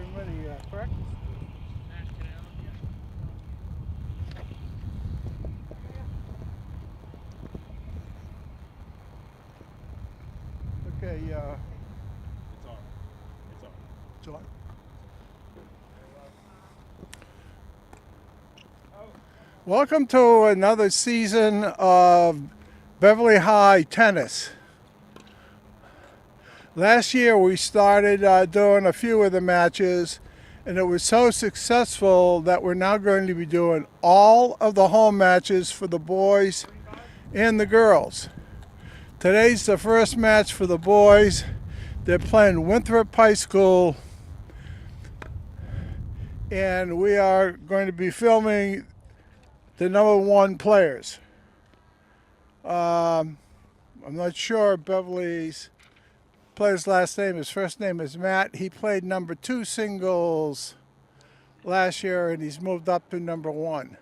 getting ready, correct? Okay, It's on. It's on. it's on. Welcome to another season of Beverly High Tennis. Last year we started doing a few of the matches, and it was so successful that we're now going to be doing all of the home matches for the boys and the girls. Today's the first match for the boys. They're playing Winthrop High School, and we are going to be filming the number one players. I'm not sure Beverly's player's last name. His first name is Matt. He played number 2 singles last year, and he's moved up to number 1.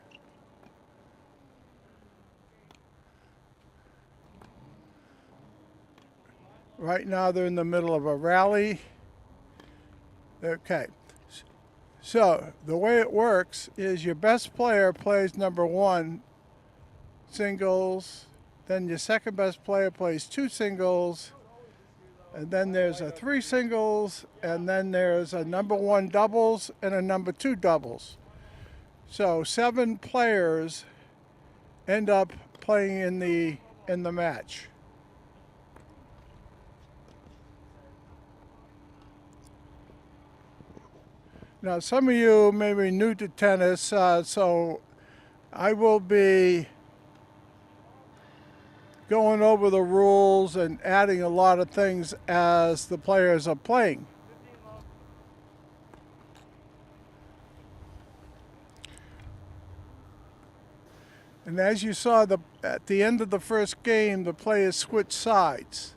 Right now they're in the middle of a rally. Okay. So the way it works is your best player plays number 1 singles, then your second best player plays 2 singles, and then there's a 3 singles, and then there's a number 1 doubles and a number 2 doubles. So 7 players end up playing in the match. Now, some of you may be new to tennis, so I will be going over the rules and adding a lot of things as the players are playing. And as you saw at the end of the first game, the players switch sides.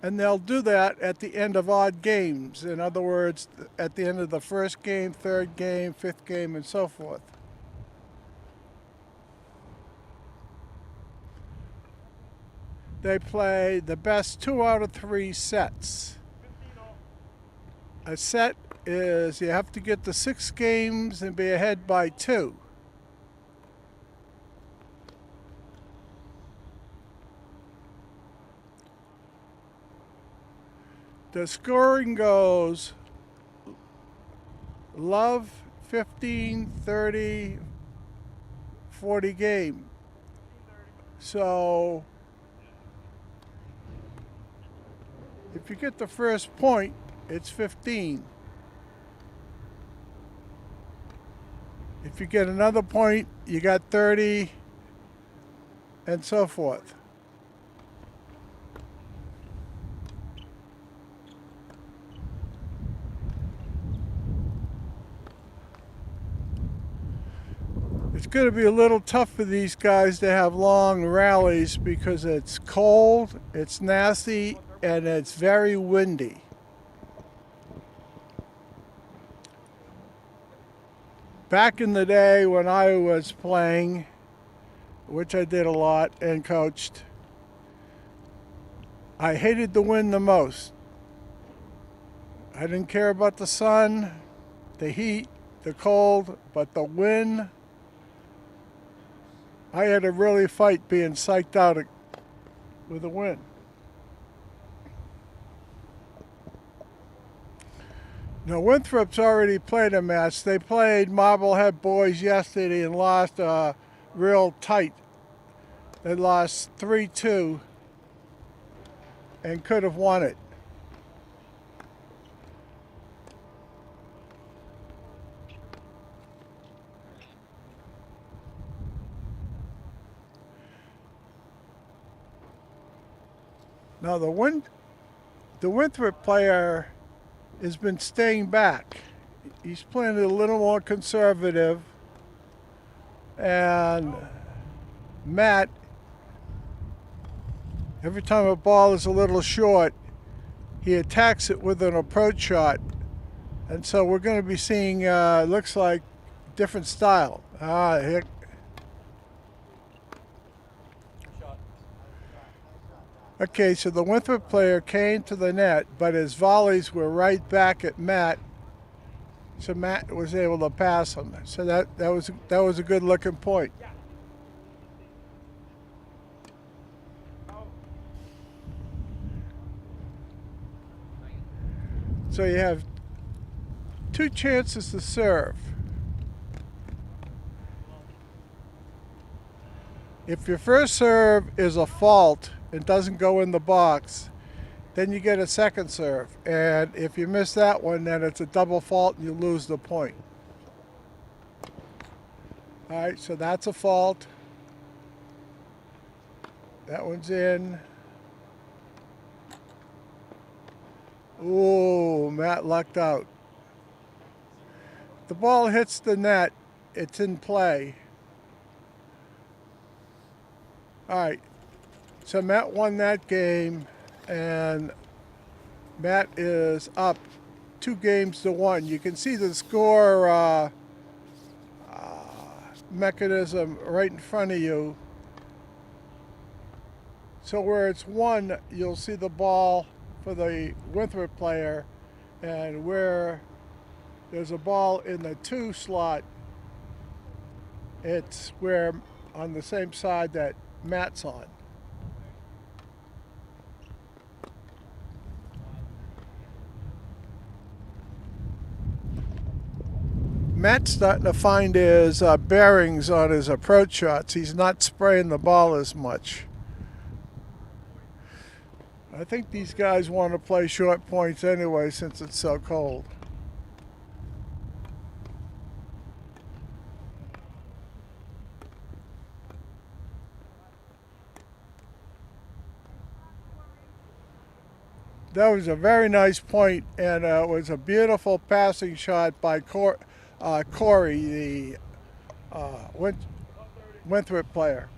And they'll do that at the end of odd games. In other words, at the end of the first game, third game, fifth game, and so forth. They play the best 2 out of 3 sets. A set is you have to get to 6 games and be ahead by 2. The scoring goes love 15, 30, 40 game. So if you get the first point, it's 15. If you get another point, you got 30, and so forth. It's going to be a little tough for these guys to have long rallies because it's cold, it's nasty, and it's very windy. Back in the day when I was playing, which I did a lot and coached, I hated the wind the most. I didn't care about the sun, the heat, the cold, but the wind, I had to really fight being psyched out with the wind. Now, Winthrop's already played a match. They played Marblehead boys yesterday and lost real tight. They lost 3-2 and could have won it. Now, the Winthrop player has been staying back. He's playing a little more conservative. And Matt, every time a ball is a little short, he attacks it with an approach shot. And so we're going to be seeing, looks like, different style. Here. Okay, so the Winthrop player came to the net, but his volleys were right back at Matt. So Matt was able to pass him. So that was a good looking point. So you have two chances to serve. If your first serve is a fault and doesn't go in the box, then you get a second serve. And if you miss that one, then it's a double fault and you lose the point. All right, so that's a fault. That one's in. Ooh, Matt lucked out. The ball hits the net, it's in play. All right, so Matt won that game, and Matt is up 2-1. You can see the score mechanism right in front of you. So where it's 1, you'll see the ball for the Winthrop player, and where there's a ball in the 2 slot, it's where on the same side that Matt's on. Matt's starting to find his bearings on his approach shots. He's not spraying the ball as much. I think these guys want to play short points anyway since it's so cold. That was a very nice point, and it was a beautiful passing shot by Cory, the Winthrop player.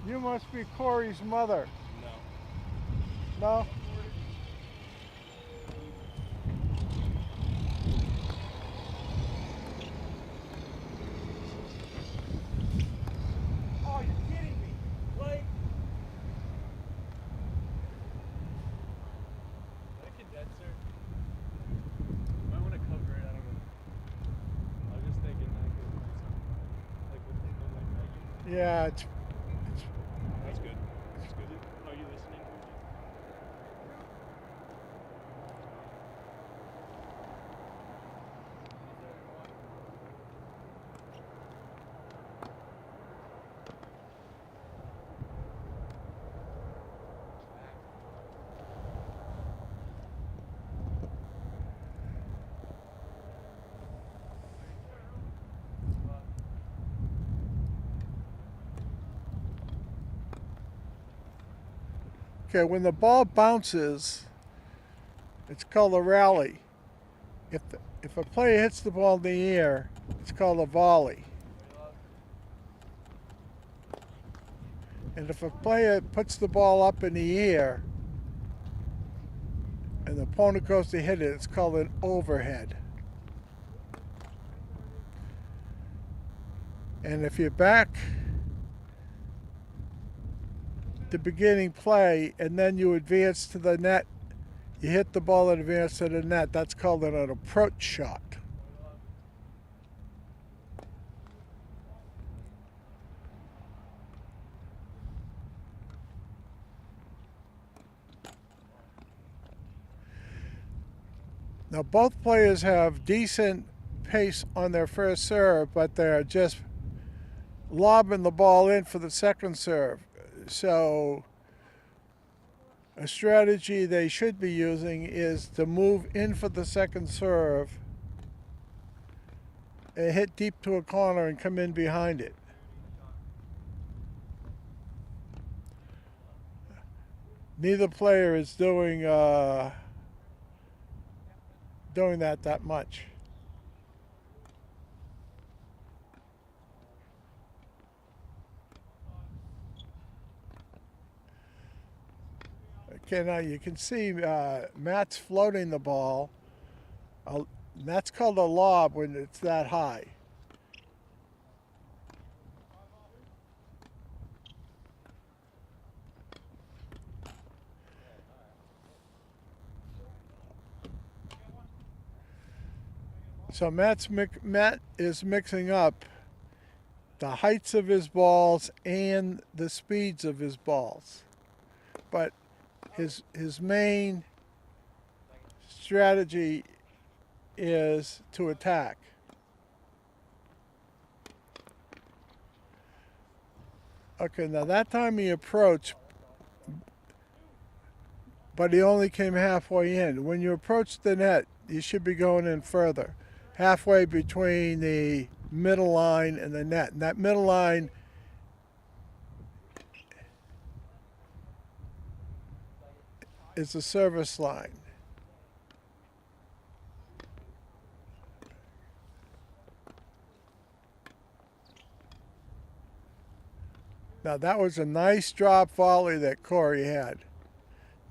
You must be Cory's mother. No. No? Oh, you're kidding me. Like. That condenser. You might want to cover it. I don't know. I was just thinking that could like with the Yeah, That's good. That's good. Are you listening? okay, when the ball bounces, it's called a rally. If a player hits the ball in the air, it's called a volley. And if a player puts the ball up in the air and the opponent goes to hit it, it's called an overhead. And if you're back the beginning play and then you advance to the net, you hit the ball and advance to the net, that's called an approach shot. Now both players have decent pace on their first serve, but they're just lobbing the ball in for the second serve. So a strategy they should be using is to move in for the second serve and hit deep to a corner and come in behind it. Neither player is doing that much. Okay, now you can see Matt's floating the ball. That's called a lob when it's that high. So Matt is mixing up the heights of his balls and the speeds of his balls. But his main strategy is to attack. Okay, now that time he approached, but he only came halfway in. When you approach the net, you should be going in further, halfway between the middle line and the net. And that middle line is the service line. Now that was a nice drop volley that Cory had.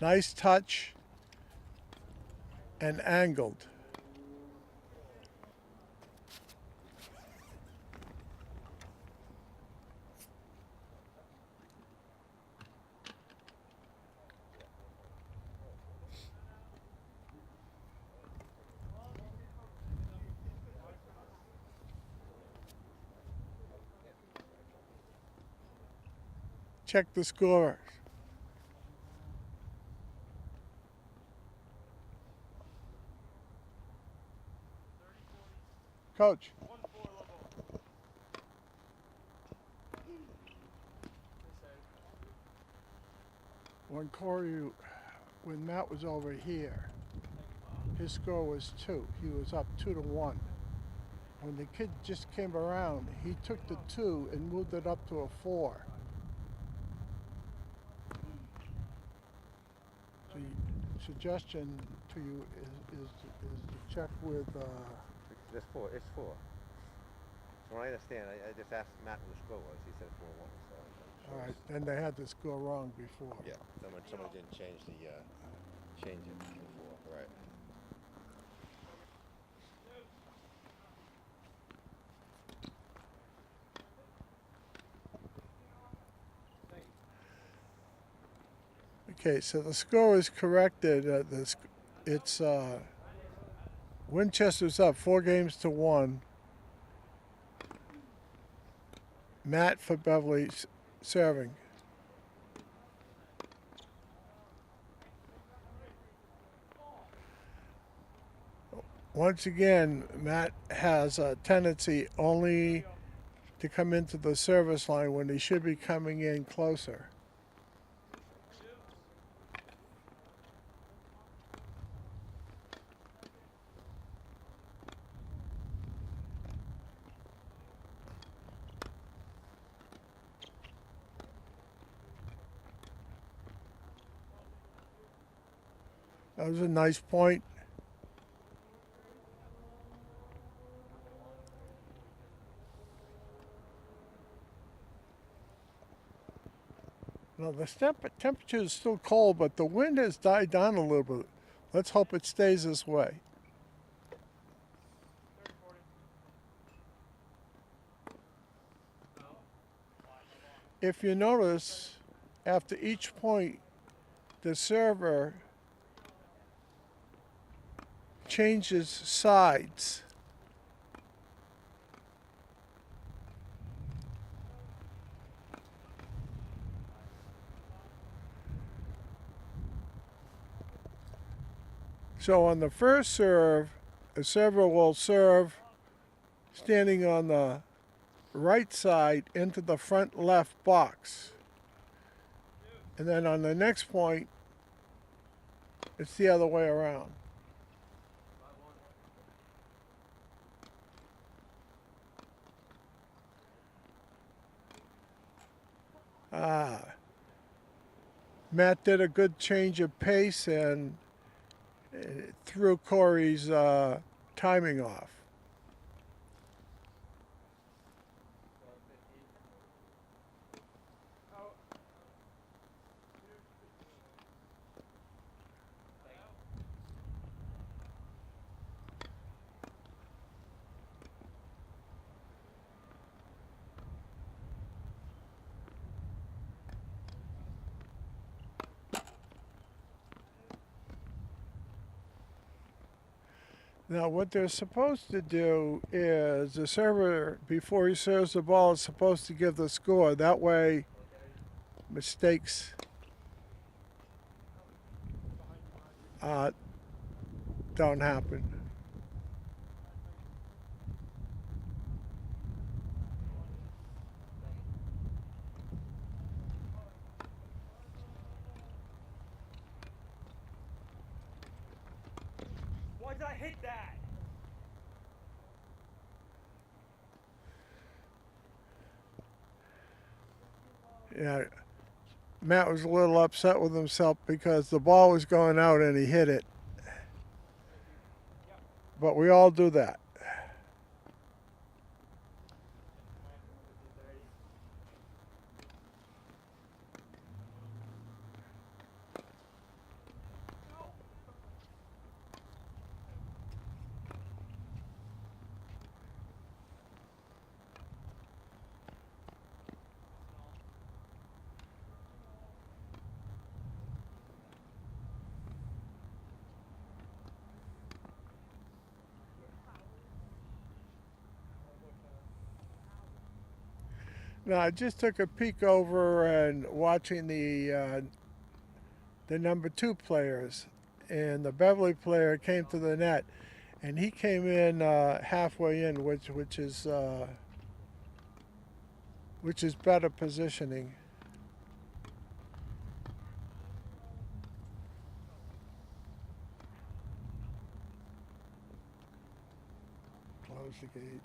Nice touch and angled. Check the score. Coach. 1-4 level. When Matt was over here, his score was 2. He was up 2-1. When the kid just came around, he took the 2 and moved it up to a 4. So suggestion to you is to check with. It's 4. It's 4. From what I understand, I just asked Matt what the score was. He said 4-1. So All right, then they had the score wrong before. yeah, someone didn't change it before. Right. Okay, so the score is corrected. It's Winchester's up 4-1. Matt for Beverly serving. Once again, Matt has a tendency only to come into the service line when he should be coming in closer. That was a nice point. Now the temperature is still cold, but the wind has died down a little bit. Let's hope it stays this way. 30-40. If you notice, after each point, the server changes sides. So on the first serve, the server will serve standing on the right side into the front left box. And then on the next point, it's the other way around. Matt did a good change of pace and threw Cory's timing off. Now, what they're supposed to do is the server, before he serves the ball, is supposed to give the score. That way, mistakes uh, don't happen. Why did I hit that? Yeah, Matt was a little upset with himself because the ball was going out and he hit it. But we all do that. Now, I just took a peek over and watching the number 2 players, and the Beverly player came to the net, and he came in halfway in, which is better positioning. Close the gate.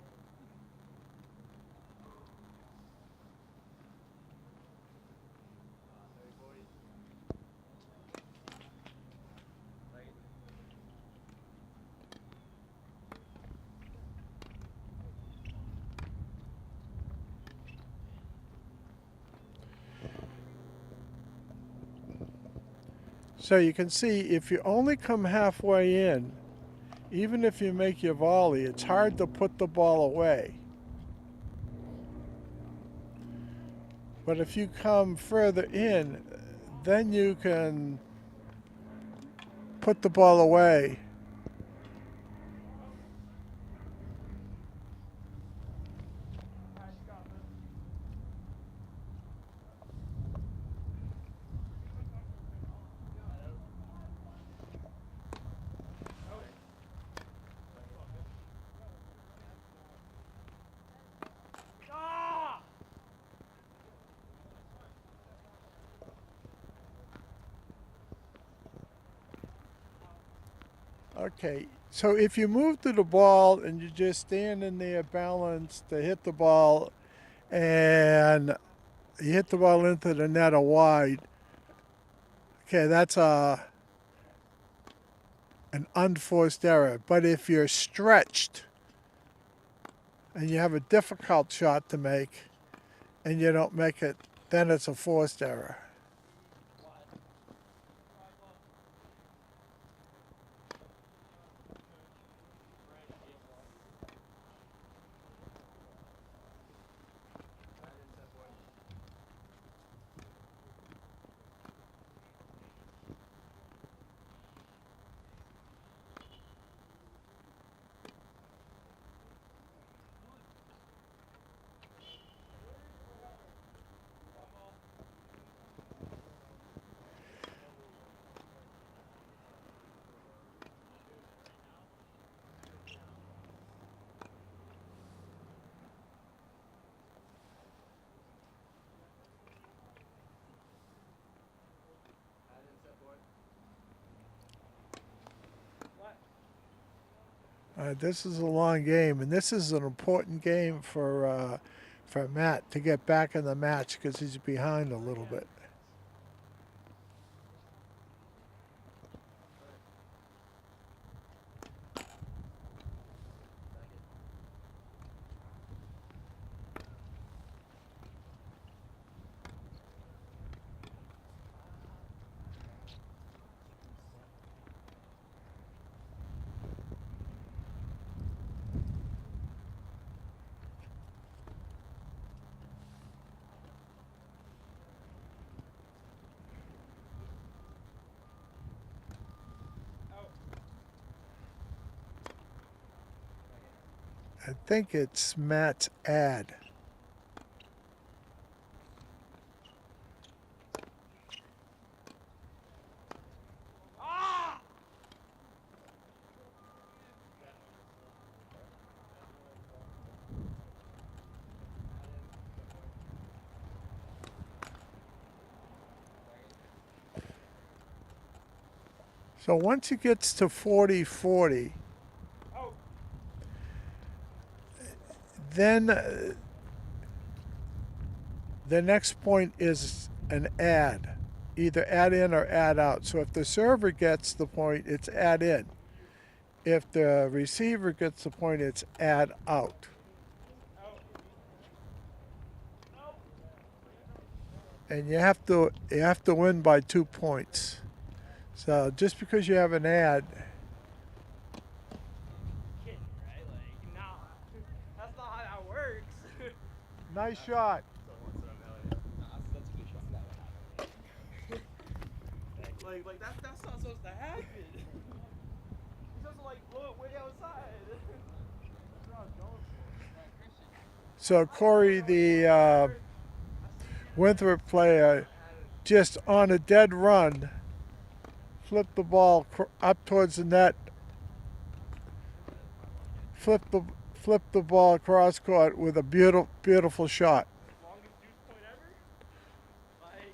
So you can see if you only come halfway in, even if you make your volley, it's hard to put the ball away. But if you come further in, then you can put the ball away. Okay, so if you move to the ball and you just stand in there balanced to hit the ball and you hit the ball into the net or wide, okay, that's an unforced error. But if you're stretched and you have a difficult shot to make and you don't make it, then it's a forced error. This is a long game, and this is an important game for Matt to get back in the match because he's behind a little bit. I think it's Matt's ad. So once it gets to 40-40, then the next point is an add, either add in or add out. So if the server gets the point, it's add in. If the receiver gets the point, it's add out. And you have to win by 2 points. So just because you have an ad, Kidding, right? Like, nah. That's not how that works. nice shot. That's a good shot. Like that's not supposed to happen. You're supposed to like blow it way outside. That's what I was going for. So Cory, the Winthrop player, just on a dead run, flipped the ball up towards the net, flipped the ball across court with a beautiful shot. Longest juice point ever? Like,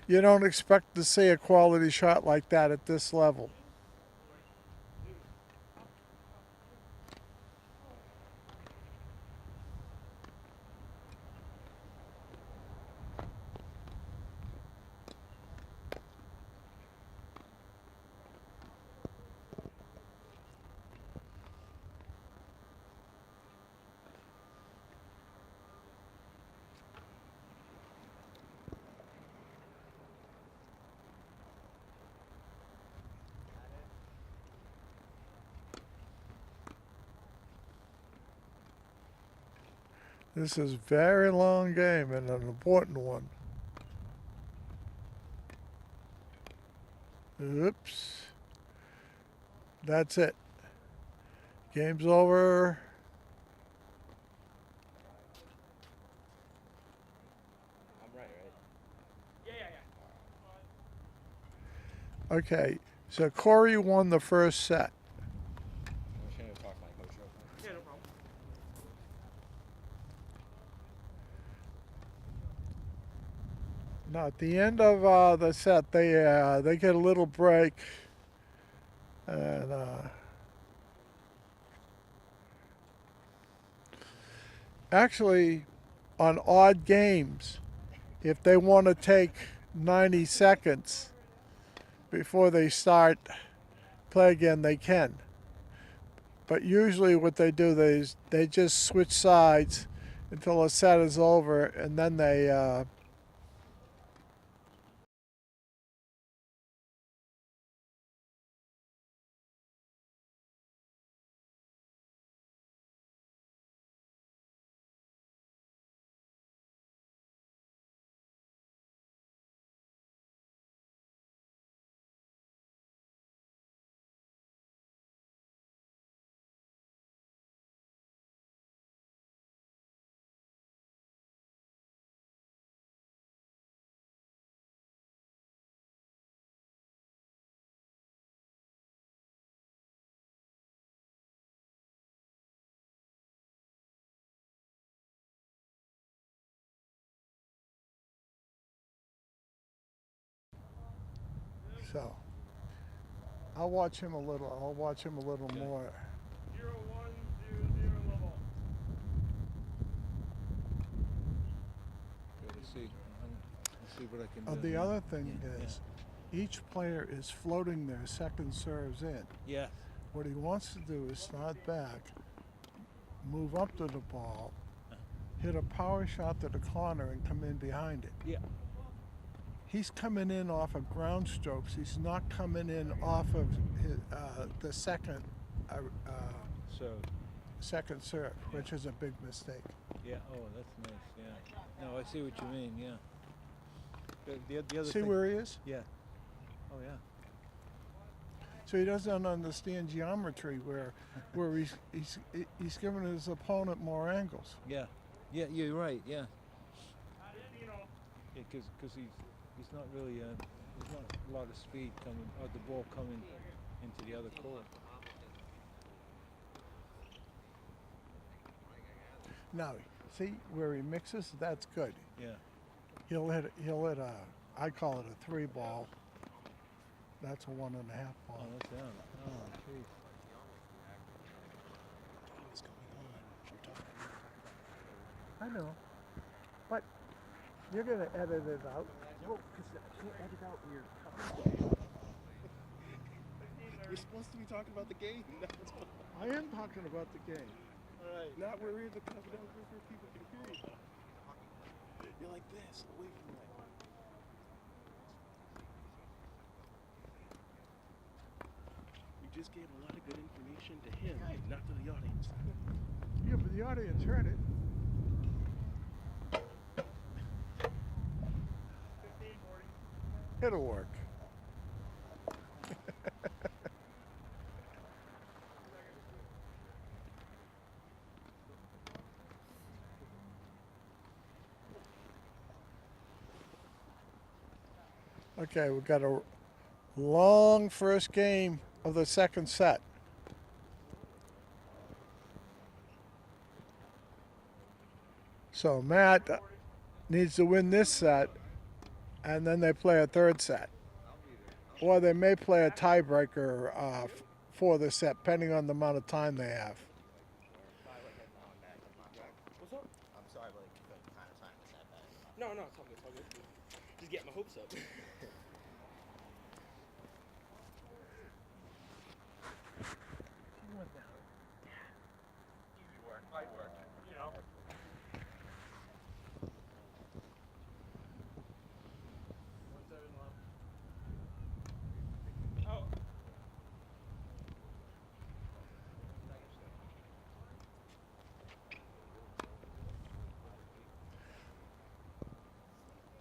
You don't expect to see a quality shot like that at this level. This is a very long game and an important one. Oops. That's it. Game's over. I'm right, right? yeah. Okay, so Cory won the first set. I'm trying to talk to my coach real quick. Yeah, no problem. Now at the end of the set, they get a little break, and actually, on odd games, if they want to take 90 seconds before they start play again, they can. But usually, what they do is they just switch sides until the set is over, and then they. So I'll watch him a little. I'll watch him a little more. 0-1-0-0 level. Let's see what I can do. The other thing is, each player is floating their second serves in. Yeah. What he wants to do is start back, move up to the ball, hit a power shot to the corner, and come in behind it. Yeah. He's coming in off of ground strokes. He's not coming in off of his, the second So, second serve, which is a big mistake. yeah. Oh, that's nice. Yeah. No, I see what you mean. Yeah. The other See thing. where he is? Yeah. Oh, yeah. so he doesn't understand geometry where he's giving his opponent more angles. Yeah, yeah, you're right. Yeah, yeah, because he's not really there's not a lot of speed coming or the ball coming into the other court. Now, see where he mixes? That's good. Yeah. He'll hit a, I call it a 3 ball. That's a 1.5 ball. Oh, that's down. Oh, jeez. What's going on? You're talking. I know, but you're gonna edit it out. No, because I can't edit out when you're talking. You're supposed to be talking about the game. That's what's going on. I am talking about the game. Alright. Not where we're the confidential group where people can hear you. You're like this, away from that. You just gave a lot of good information to him, not to the audience. Yeah, but the audience heard it. 15, 40. It'll work. Okay, we've got a long first game of the second set. So Matt needs to win this set, and then they play a third set. Or they may play a tiebreaker for the set, depending on the amount of time they have. What's up? I'm sorry, but the kind of time is that bad. No, it's all good, it's all good. Just get my hopes up.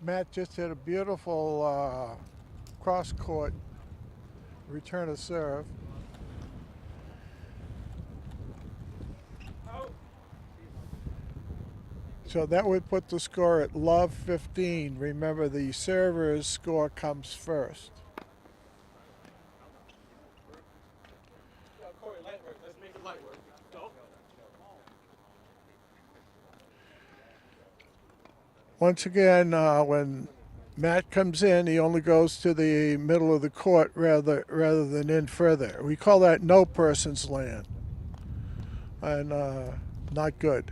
Matt just hit a beautiful cross-court return of serve. So that would put the score at love 15. Remember, the server's score comes first. Cory, light work. Let's make it light work. Go. Once again, when Matt comes in, he only goes to the middle of the court rather than in further. We call that no person's land, and not good.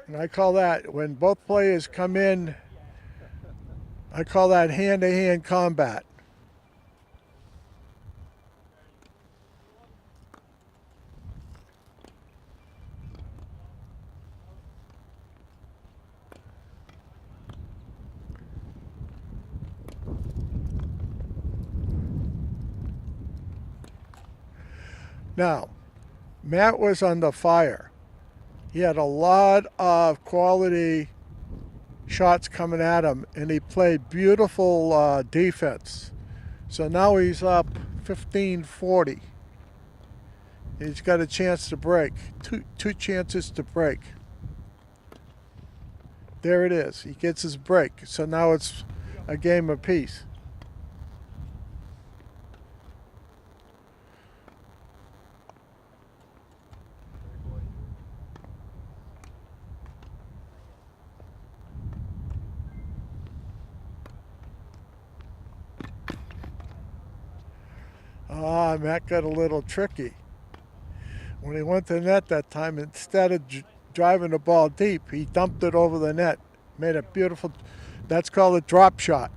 And I call that, when both players come in, I call that hand-to-hand combat. Now, Matt was under fire. He had a lot of quality shots coming at him, and he played beautiful defense. So now he's up 15-40. He's got a chance to break. Two chances to break. There it is. He gets his break. So now it's a game apiece. Matt got a little tricky. When he went to the net that time, instead of driving the ball deep, he dumped it over the net. Made a beautiful, that's called a drop shot.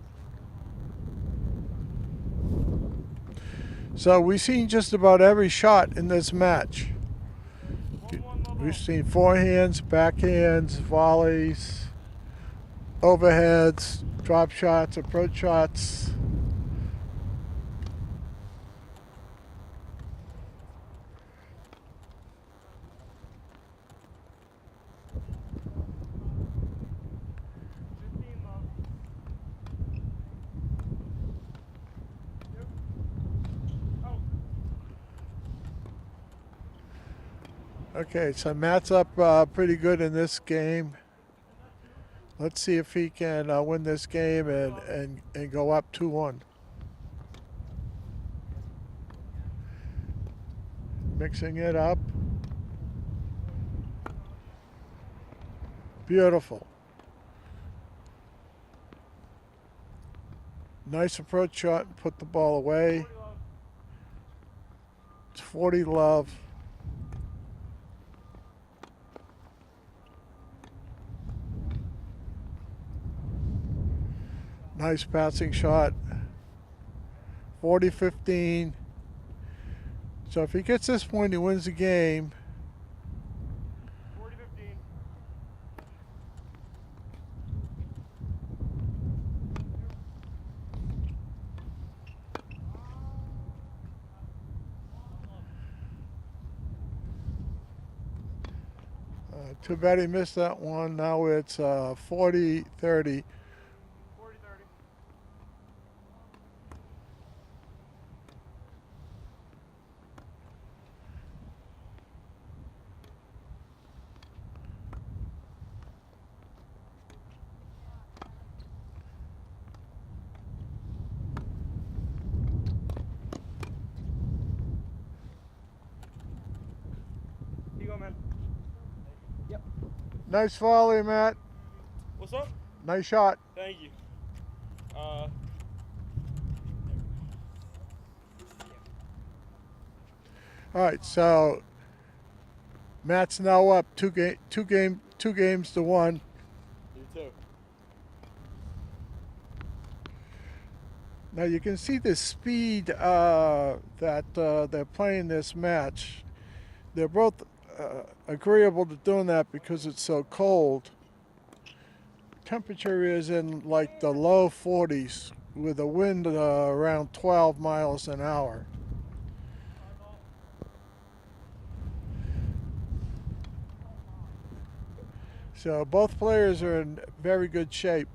So we've seen just about every shot in this match. We've seen forehands, backhands, volleys, overheads, drop shots, approach shots. Okay, so Matt's up pretty good in this game. Let's see if he can win this game and go up 2-1. Mixing it up. Beautiful. Nice approach shot and put the ball away. It's 40 love. Nice passing shot. 40-15. So if he gets this point, he wins the game. 40-15. Too bad he missed that one. Now it's 40-30. 40-30. Here you go, man. Nice volley, Matt. What's up? Nice shot. Thank you. All right, so Matt's now up two games to 1. You too. Now you can see the speed that they're playing this match. They're both agreeable to doing that because it's so cold. Temperature is in like the low 40s with a wind around 12 miles an hour. So both players are in very good shape.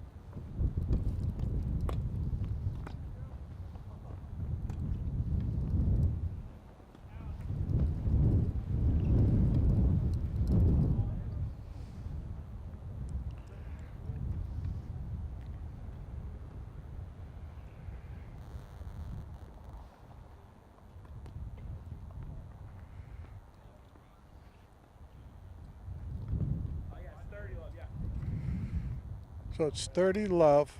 So it's 30 love.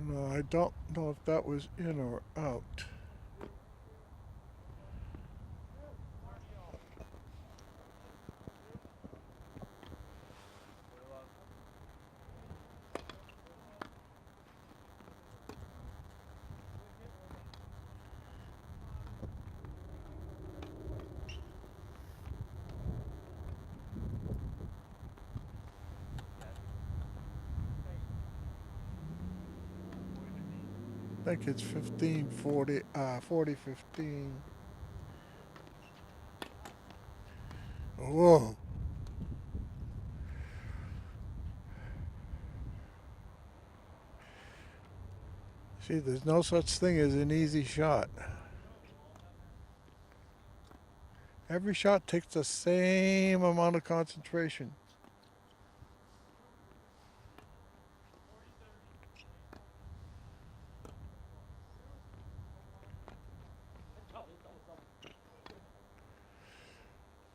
No, I don't know if that was in or out. I think it's 15-40, 40-15. Whoa. See, there's no such thing as an easy shot. Every shot takes the same amount of concentration.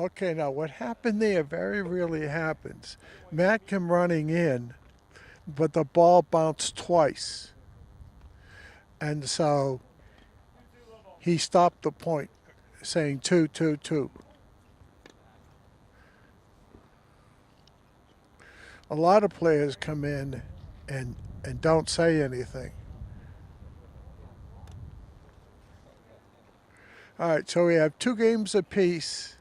Okay, now what happened there very rarely happens. Matt came running in, but the ball bounced twice. And so he stopped the point, saying 2-2-2. A lot of players come in and don't say anything. All right, so we have 2 games apiece.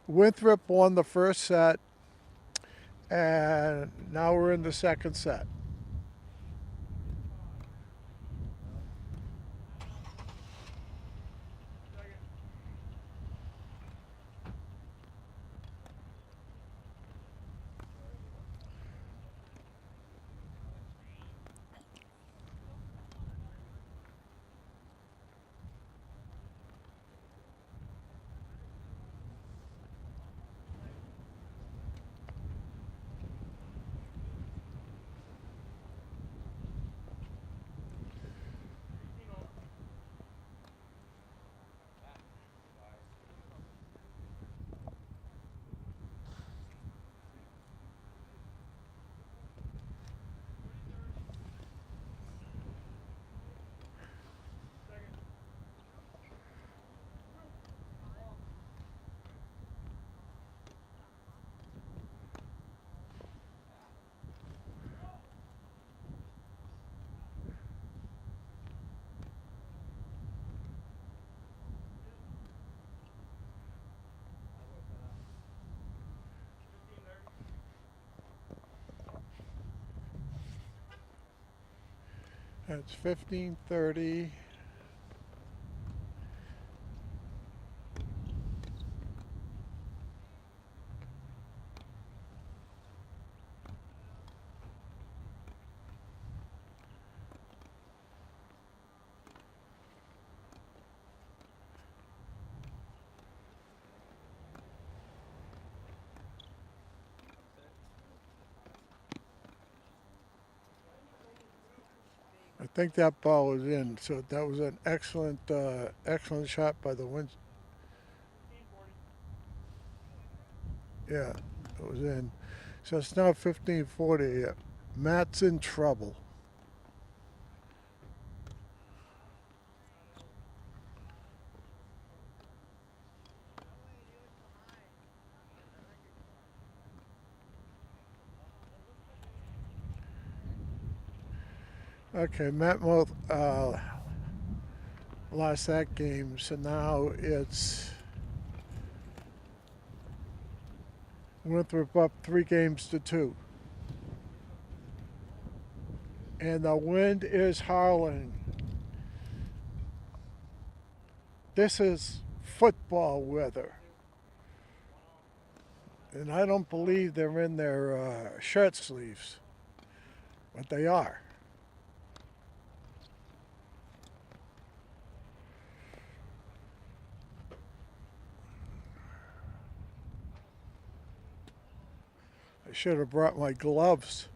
Winthrop won the first set, and now we're in the second set. It's 15:30. I think that ball was in, so that was an excellent shot by the Winthrop. Yeah, it was in. So it's now 15:40. Matt's in trouble. Okay, Matt lost that game, so now it's Winthrop up 3 games to 2. And the wind is howling. This is football weather. And I don't believe they're in their shirt sleeves, but they are. I should have brought my gloves.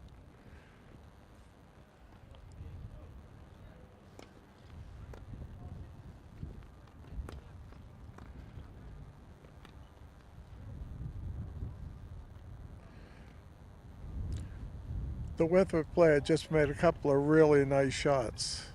The Winthrop player just made a couple of really nice shots.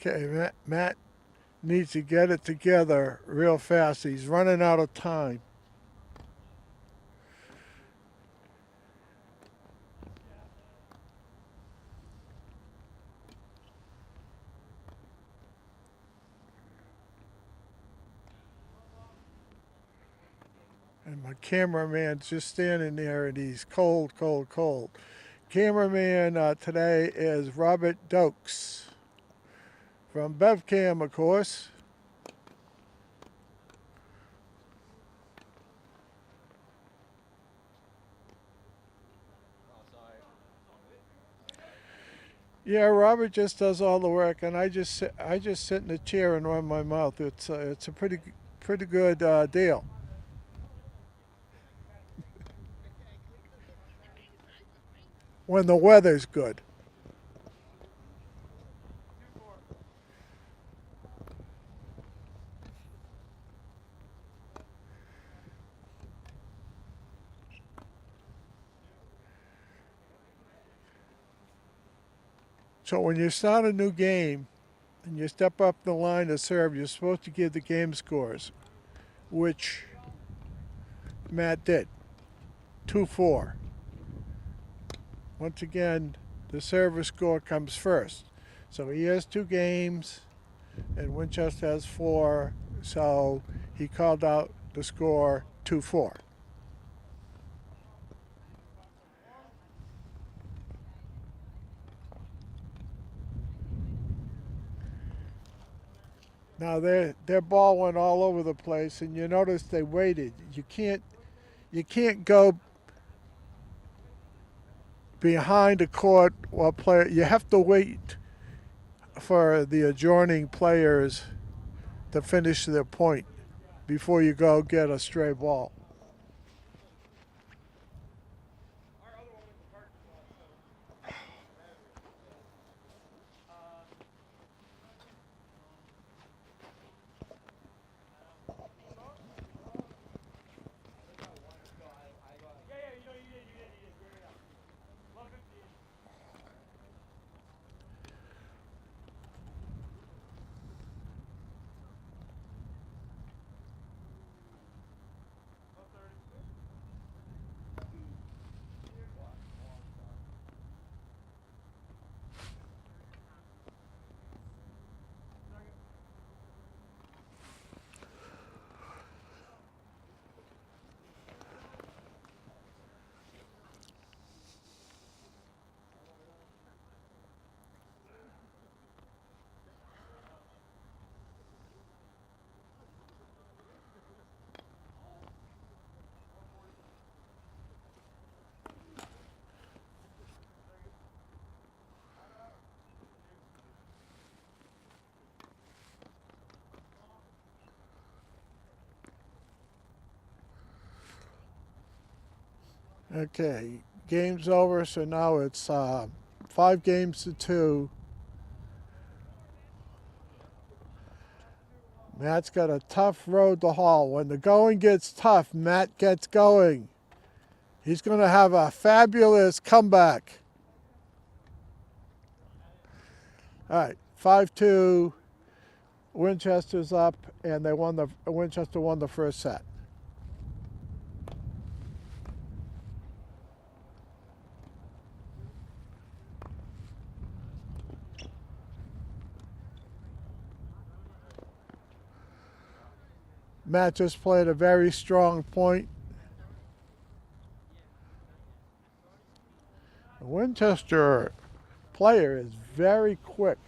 Okay, Matt needs to get it together real fast. He's running out of time. And my cameraman's just standing there and he's cold, cold, cold. Cameraman today is Robert Dokes from BevCam, of course. Oh, sorry. Yeah, Robert just does all the work, and I just sit in the chair and run my mouth. It's a pretty good deal. When the weather's good. So when you start a new game and you step up the line to serve, you're supposed to give the game scores, which Matt did. 2-4. Once again, the server score comes first. So he has 2 games and Winchester has 4, so he called out the score 2-4. Now their ball went all over the place, and you notice they waited. You can't go behind the court while play. You have to wait for the adjoining players to finish their point before you go get a stray ball. Okay, game's over, so now it's 5-2. Matt's got a tough road to haul. When the going gets tough, Matt gets going. He's going to have a fabulous comeback. All right, 5-2. Winchester's up, and Winchester won the first set. Matt just played a very strong point. The Winchester player is very quick.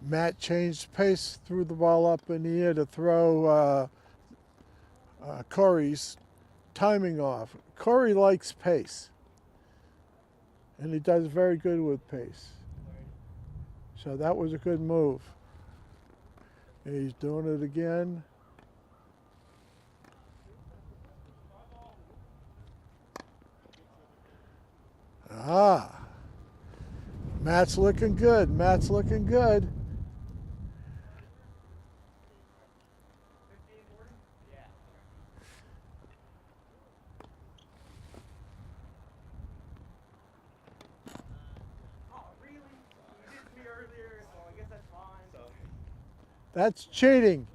Matt changed pace, threw the ball up in the air to throw Cory's timing off. Cory likes pace, and he does very good with pace. So that was a good move. And he's doing it again. Matt's looking good. Matt's looking good. That's cheating.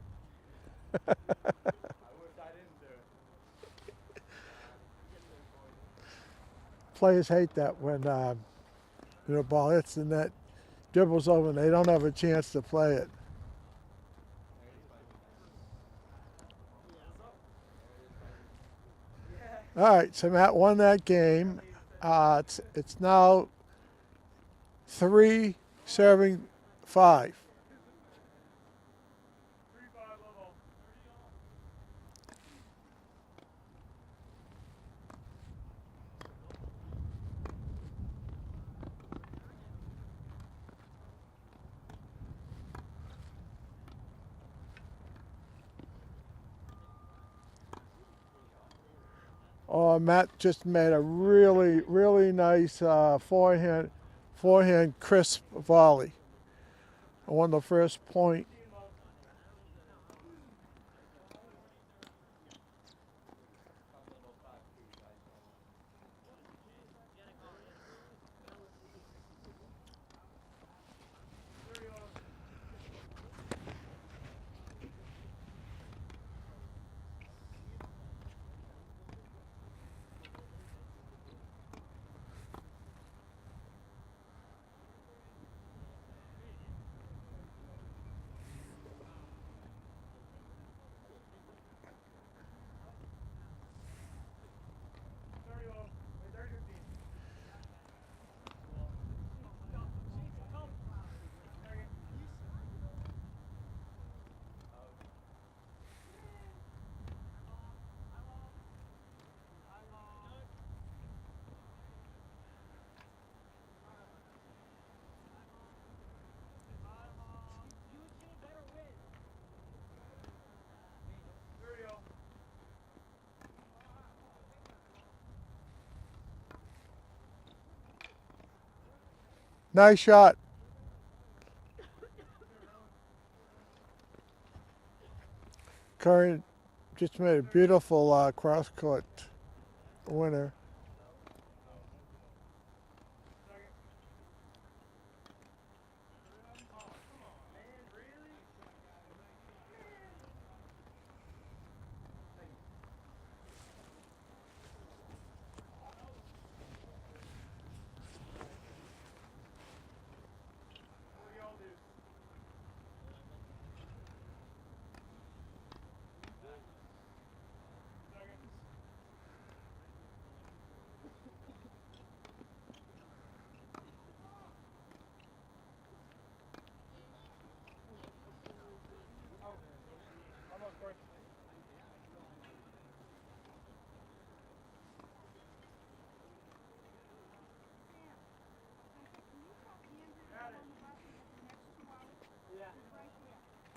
Players hate that when the ball hits the net, dribbles over, and they don't have a chance to play it. All right, so Matt won that game. It's now 3 serving 5. Oh, Matt just made a really, really nice forehand crisp volley. I won the first point. Nice shot. Cory just made a beautiful cross-court winner.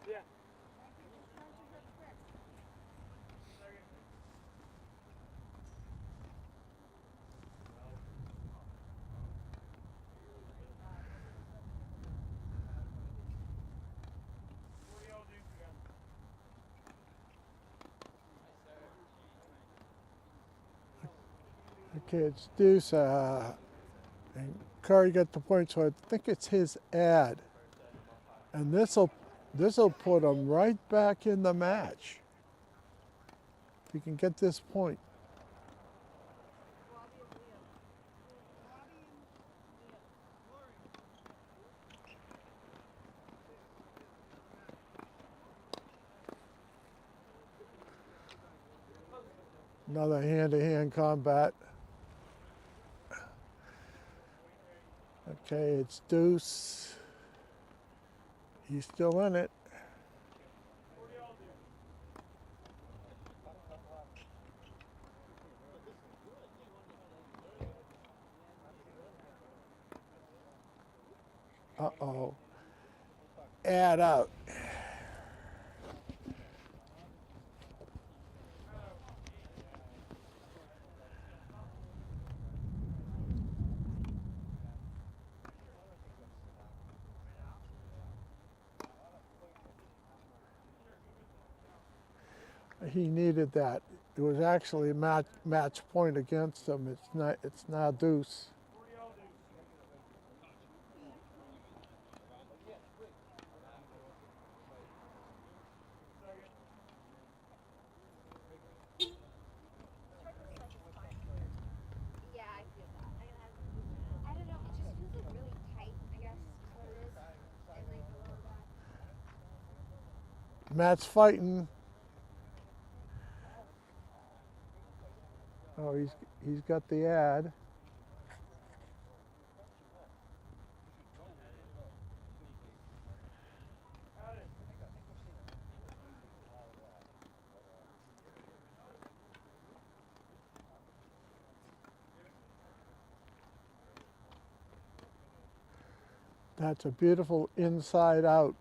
Yeah. What do y'all do together? Okay, it's Deuce. And Cory got the point, so I think it's his ad. And this'll put him right back in the match. If he can get this point. Another hand-to-hand combat. Okay, it's Deuce. He's still in it. Uh-oh. Add out. He needed that. It was actually a match point against him. It's not. It's now Deuce. Yeah, I feel that. I don't know. It just feels like really tight. I guess what it is. And like Matt's fighting. Oh, he's got the ad. That's a beautiful inside out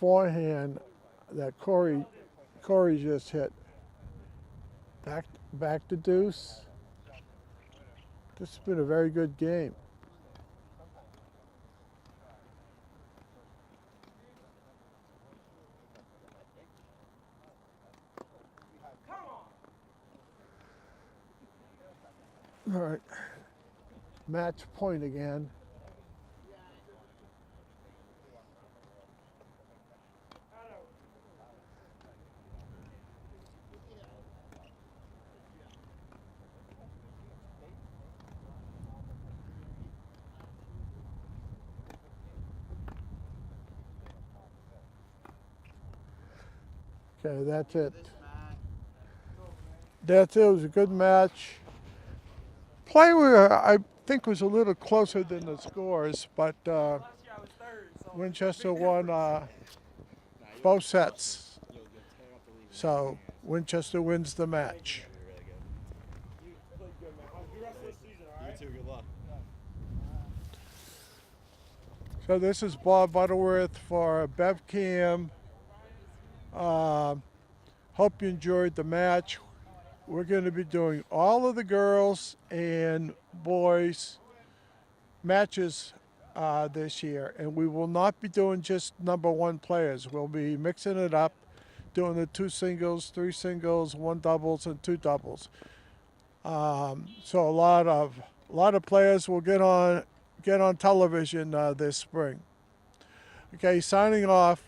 forehand that Cory just hit. Back to Deuce. This has been a very good game. All right, match point again. Okay, that's it. That's it. It was a good match. Play I think was a little closer than the scores, but Winchester won both sets. So Winchester wins the match. So this is Bob Butterworth for BevCam. Hope you enjoyed the match. We're going to be doing all of the girls and boys matches this year, and we will not be doing just #1 players. We'll be mixing it up, doing the 2 singles, 3 singles, 1 doubles, and 2 doubles. So a lot of players will get on television this spring. Okay, signing off.